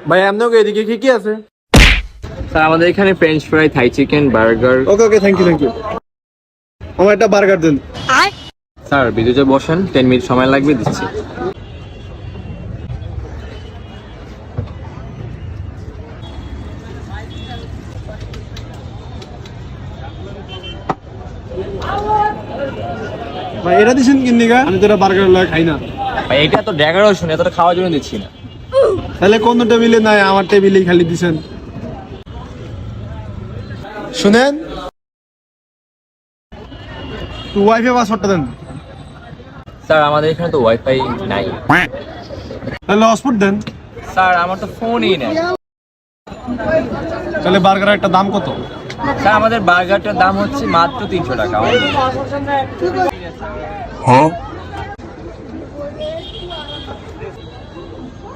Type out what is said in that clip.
ভাই আপনাকে এদিকে কি কি আছে? স্যার আমাদের এখানে French fry, Thai chicken, burger. Okay okay, thank you. আমার একটা বার্গার দেন। স্যার বিদ্যুতে বসেন, 10 মিনিট সময় লাগবে, দিচ্ছি। ভাই এটা দিছেন কিন নিগা? আমি তো এটা বার্গার লাগে খাই না। ভাই এটা তো ডেকোরেশন, এতটা খাওয়ার জন্য দিচ্ছি না। তাহলে কোন টেবিলে নাই, আমার টেবিলেই খালি দিছেন। শুনেন, তো ওয়াইফাই পাসওয়ার্ডটা দেন। স্যার আমাদের এখানে তো ওয়াইফাই নাই। তাহলে হটস্পট দেন। স্যার আমার তো ফোনই নেই। তাহলে বার্গারের একটা দাম কত? স্যার আমাদের বার্গারটার দাম হচ্ছে মাত্র 300 টাকা। হ্যাঁ